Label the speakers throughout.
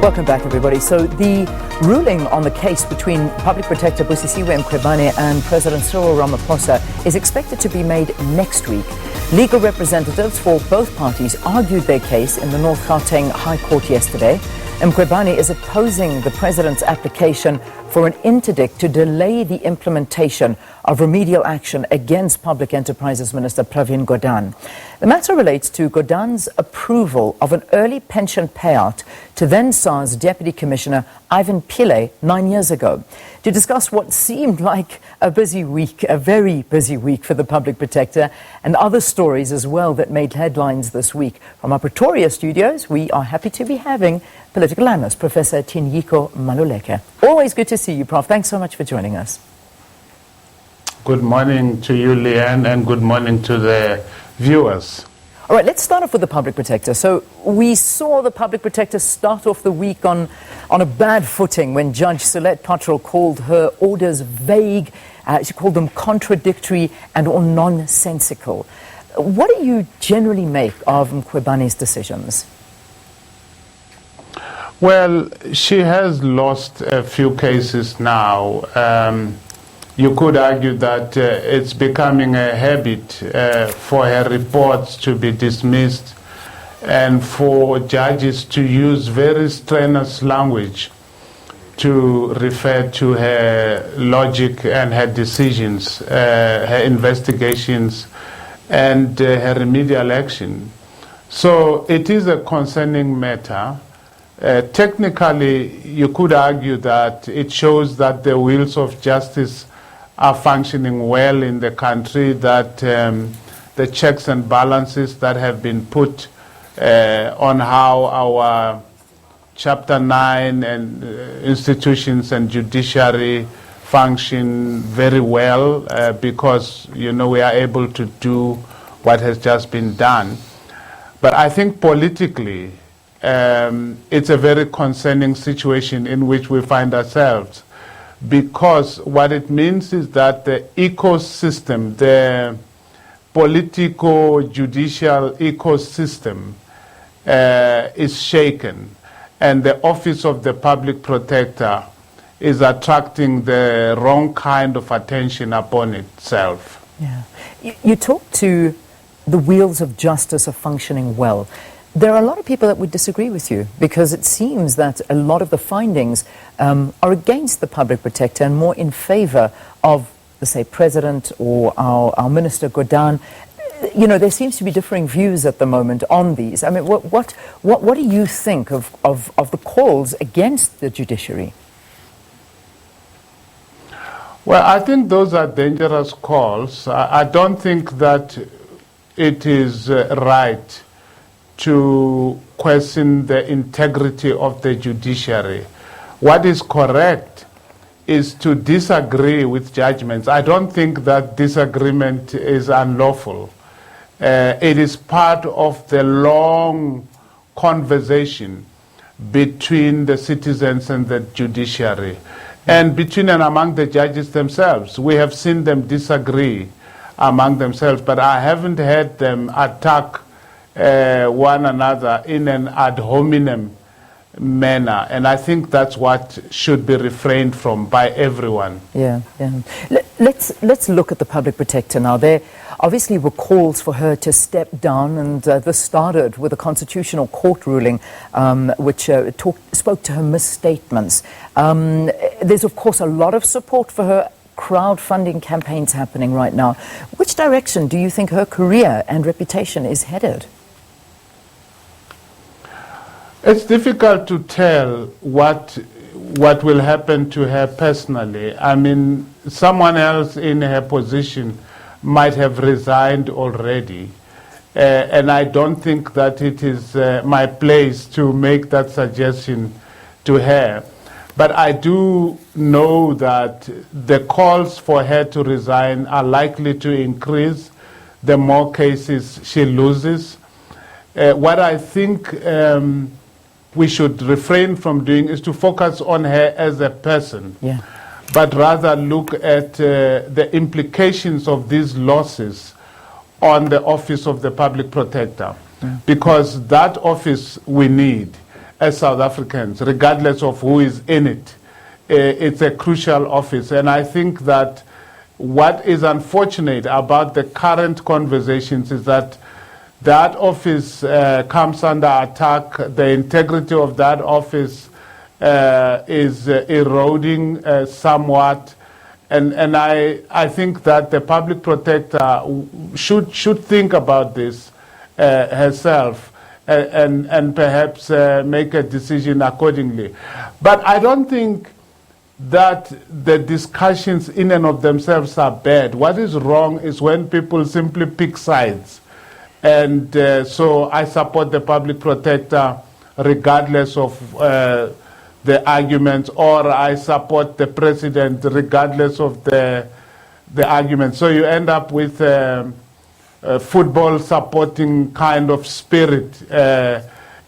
Speaker 1: Welcome back, everybody. So the ruling on the case between Public Protector Busisiwe Mkhwebane and President Cyril Ramaphosa is expected to be made next week. Legal representatives for both parties argued their case in the North Gauteng High Court yesterday. Mkhwebane is opposing the president's application for an interdict to delay the implementation of remedial action against Public Enterprises Minister Pravin Gordhan. The matter relates to Gordhan's approval of an early pension payout to then SARS Deputy Commissioner Ivan Pillay 9 years ago. To discuss what seemed like a busy week, a very busy week for the Public Protector, and other stories as well that made headlines this week. From our Pretoria studios, we are happy to be having Political Analyst Professor Tinyiko Maluleke. Always good to see you, Prof. Thanks so much for joining us.
Speaker 2: Good morning to you, Leanne, and good morning to the viewers.
Speaker 1: All right, let's start off with the Public Protector. So we saw the Public Protector start off the week on a bad footing when Judge Colette Patrol called her orders vague. She called them contradictory and or nonsensical. What do you generally make of Mkhwebane's decisions?
Speaker 2: Well, she has lost a few cases now. You could argue that it's becoming a habit for her reports to be dismissed and for judges to use very strenuous language to refer to her logic and her decisions, her investigations, and her remedial action. So it is a concerning matter. Technically, you could argue that it shows that the wheels of justice are functioning well in the country, that the checks and balances that have been put on how our Chapter 9 and institutions and judiciary function very well because, you know, we are able to do what has just been done. But I think politically, it's a very concerning situation in which we find ourselves, because what it means is that the ecosystem, the political judicial ecosystem is shaken, and the office of the Public Protector is attracting the wrong kind of attention upon itself.
Speaker 1: Yeah. You talk to the wheels of justice are functioning well. There are a lot of people that would disagree with you, because it seems that a lot of the findings are against the Public Protector and more in favor of, let's say, President or our Minister Gordhan. You know, there seems to be differing views at the moment on these. I mean, what do you think of the calls against the judiciary?
Speaker 2: Well, I think those are dangerous calls. I don't think that it is right to question the integrity of the judiciary. What is correct is to disagree with judgments. I don't think that disagreement is unlawful. It is part of the long conversation between the citizens and the judiciary, and between and among the judges themselves. We have seen them disagree among themselves, but I haven't heard them attack one another in an ad hominem manner, and I think that's what should be refrained from by everyone.
Speaker 1: Yeah. Let's look at the Public Protector now. There obviously were calls for her to step down, and this started with a constitutional court ruling which spoke to her misstatements. There's of course a lot of support for her. Crowdfunding campaigns happening right now. Which direction do you think her career and reputation is headed?
Speaker 2: It's difficult to tell what will happen to her personally. I mean, someone else in her position might have resigned already, and I don't think that it is my place to make that suggestion to her. But I do know that the calls for her to resign are likely to increase the more cases she loses. What I think we should refrain from doing is to focus on her as a person, but rather look at the implications of these losses on the office of the Public Protector, because that office we need. as South Africans, regardless of who is in it. It's a crucial office. And I think that what is unfortunate about the current conversations is that that office comes under attack. The integrity of that office is eroding somewhat. And I think that the public protector should think about this herself and perhaps make a decision accordingly. But I don't think that the discussions in and of themselves are bad. What is wrong is when people simply pick sides. And so I support the public protector regardless of the arguments, or I support the president regardless of the arguments. So you end up with a football supporting kind of spirit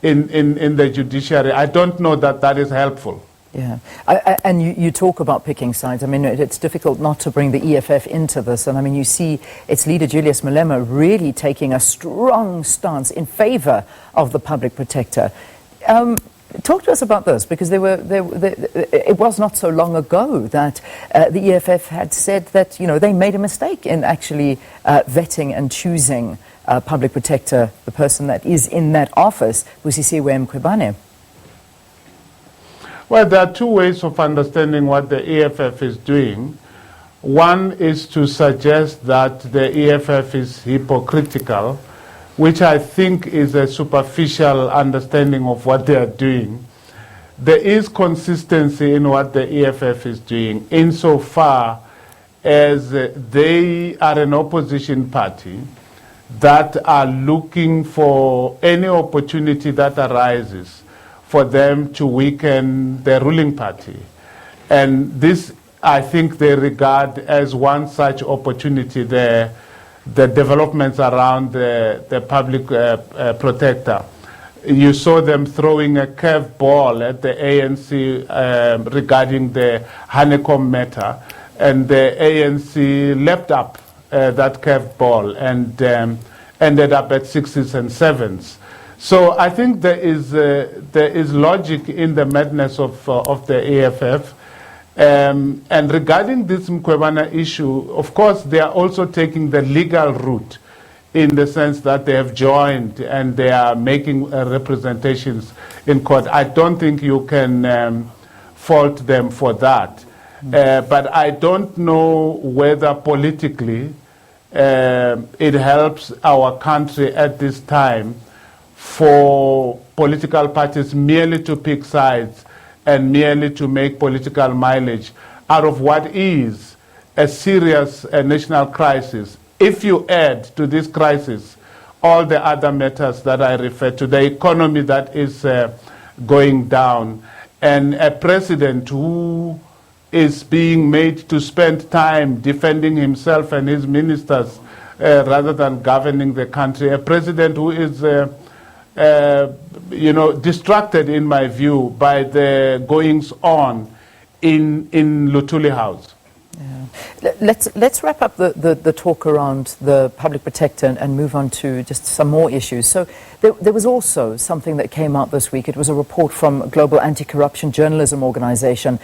Speaker 2: in the judiciary. I don't know that that is helpful.
Speaker 1: Yeah, and you talk about picking sides. I mean, it's difficult not to bring the EFF into this. And I mean, you see its leader, Julius Malema, really taking a strong stance in favor of the public protector. Talk to us about this, because it was not so long ago that the EFF had said that, you know, they made a mistake in actually vetting and choosing public protector, the person that is in that office, Busisiwe Mkhwebane.
Speaker 2: Well, there are two ways of understanding what the EFF is doing. One is to suggest that the EFF is hypocritical, which I think is a superficial understanding of what they are doing. There is consistency in what the EFF is doing, insofar as they are an opposition party that are looking for any opportunity that arises for them to weaken the ruling party. And this, I think, they regard as one such opportunity, the developments around the public protector. You saw them throwing a curved ball at the ANC regarding the honeycomb matter, and the ANC leapt up that curved ball and ended up at 6s and 7s. So I think there is logic in the madness of the EFF. And regarding this Mkhwebane issue, of course, they are also taking the legal route, in the sense that they have joined and they are making representations in court. I don't think you can fault them for that. But I don't know whether politically it helps our country at this time for political parties merely to pick sides and merely to make political mileage out of what is a serious national crisis. If you add to this crisis all the other matters that I referred to, the economy that is going down, and a president who is being made to spend time defending himself and his ministers rather than governing the country, a president who is distracted, in my view, by the goings-on in Thuli House.
Speaker 1: Yeah. Let's wrap up the talk around the public protector and move on to just some more issues. So there was also something that came out this week. It was a report from Global Anti-Corruption Journalism Organization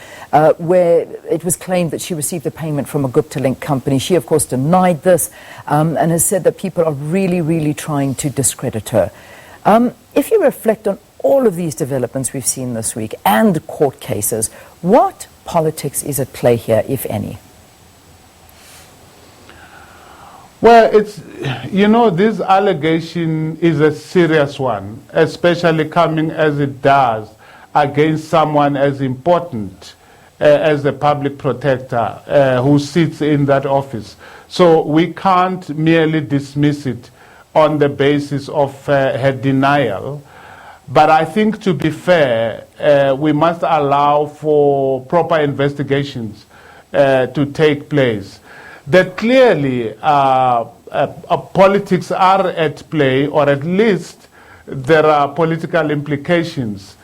Speaker 1: where it was claimed that she received a payment from a Gupta-linked company. She, of course, denied this and has said that people are really trying to discredit her. If you reflect on all of these developments we've seen this week and court cases, what politics is at play here, if any?
Speaker 2: Well, this allegation is a serious one, especially coming as it does against someone as important as the public protector who sits in that office. So we can't merely dismiss it on the basis of her denial. But I think, to be fair, we must allow for proper investigations to take place. That clearly politics are at play, or at least there are political implications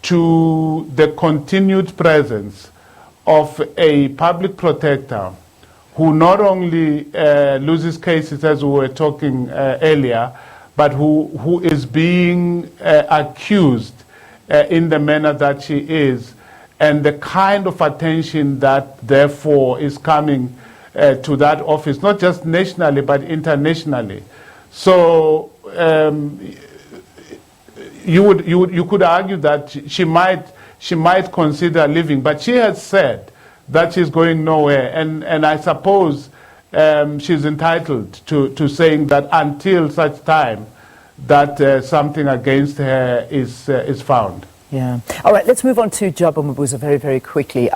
Speaker 2: to the continued presence of a public protector who not only loses cases, as we were talking earlier, but who is being accused in the manner that she is, and the kind of attention that therefore is coming to that office, not just nationally but internationally. So you could argue that she might consider leaving, but she has said that she's going nowhere, and I suppose she's entitled to saying that until such time that something against her is found.
Speaker 1: Yeah. All right, let's move on to Jabu Mabuza very, very quickly.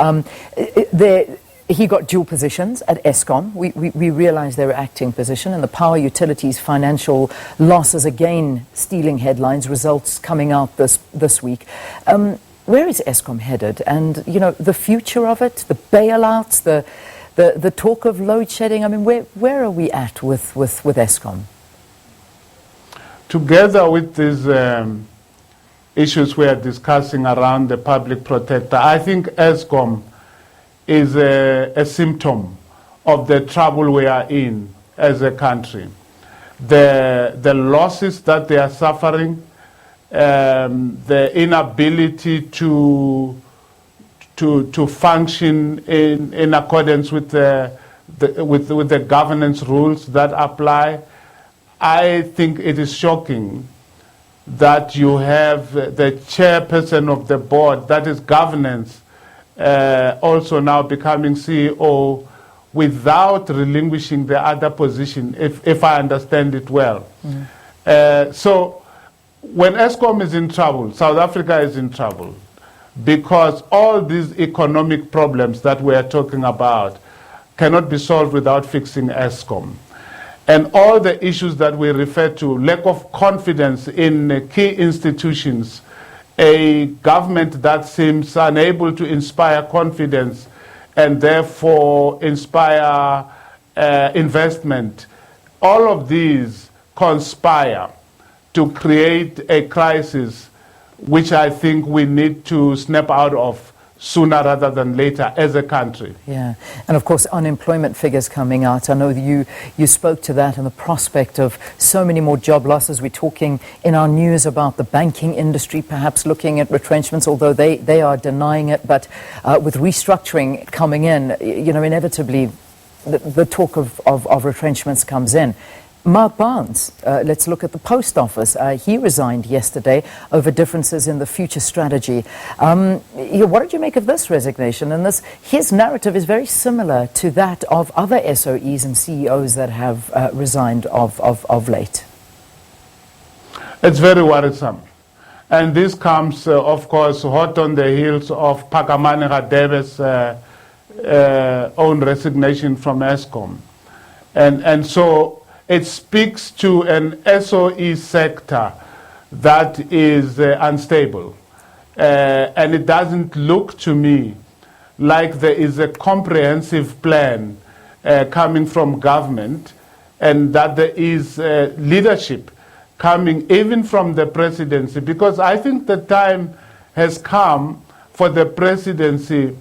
Speaker 1: He got dual positions at Eskom. We realize they were acting position, and the power utilities financial losses again stealing headlines, results coming out this week. Where is Eskom headed? And, you know, the future of it, the bailouts, the talk of load shedding, I mean, where are we at with Eskom?
Speaker 2: Together with these issues we are discussing around the public protector, I think Eskom is a symptom of the trouble we are in as a country. The losses that they are suffering, the inability to function in accordance with the governance rules that apply. I think it is shocking that you have the chairperson of the board, that is governance, also now becoming CEO without relinquishing the other position, if I understand it well. So when Eskom is in trouble, South Africa is in trouble, because all these economic problems that we are talking about cannot be solved without fixing Eskom. And all the issues that we refer to, lack of confidence in key institutions, a government that seems unable to inspire confidence and therefore inspire investment, all of these conspire to create a crisis which I think we need to snap out of sooner rather than later as a country.
Speaker 1: Yeah, and of course unemployment figures coming out. I know you spoke to that and the prospect of so many more job losses. We're talking in our news about the banking industry perhaps looking at retrenchments, although they are denying it. But with restructuring coming in, you know, inevitably the talk of retrenchments comes in. Mark Barnes, let's look at the post office. He resigned yesterday over differences in the future strategy. What did you make of this resignation? And his narrative is very similar to that of other SOEs and CEOs that have resigned of late.
Speaker 2: It's very worrisome. And this comes, of course, hot on the heels of Phakamani Radebe's own resignation from Eskom. And so it speaks to an SOE sector that is unstable. And it doesn't look to me like there is a comprehensive plan coming from government, and that there is leadership coming even from the presidency, because I think the time has come for the presidency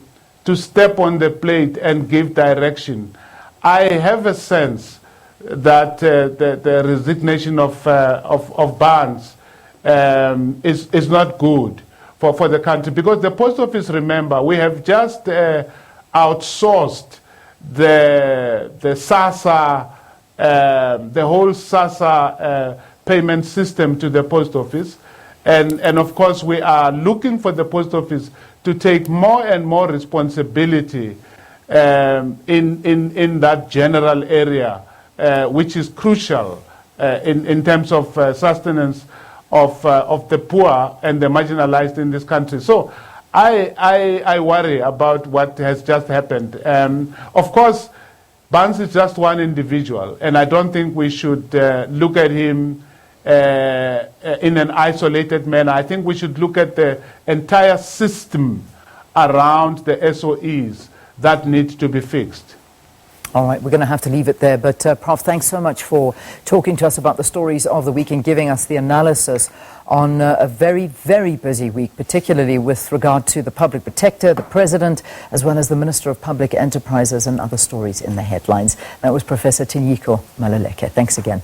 Speaker 2: to step on the plate and give direction. I have a sense that the resignation of Barnes is not good for the country, because the post office, remember, we have just outsourced the SASA, the whole SASA payment system to the post office, and of course we are looking for the post office to take more and more responsibility in that general area, which is crucial in terms of sustenance of the poor and the marginalized in this country. So I worry about what has just happened. Of course, Barnes is just one individual, and I don't think we should look at him in an isolated manner. I think we should look at the entire system around the SOEs that need to be fixed.
Speaker 1: All right, we're going to have to leave it there. But Prof, thanks so much for talking to us about the stories of the week and giving us the analysis on a very, very busy week, particularly with regard to the public protector, the president, as well as the Minister of Public Enterprises and other stories in the headlines. That was Professor Tinyiko Maluleke. Thanks again.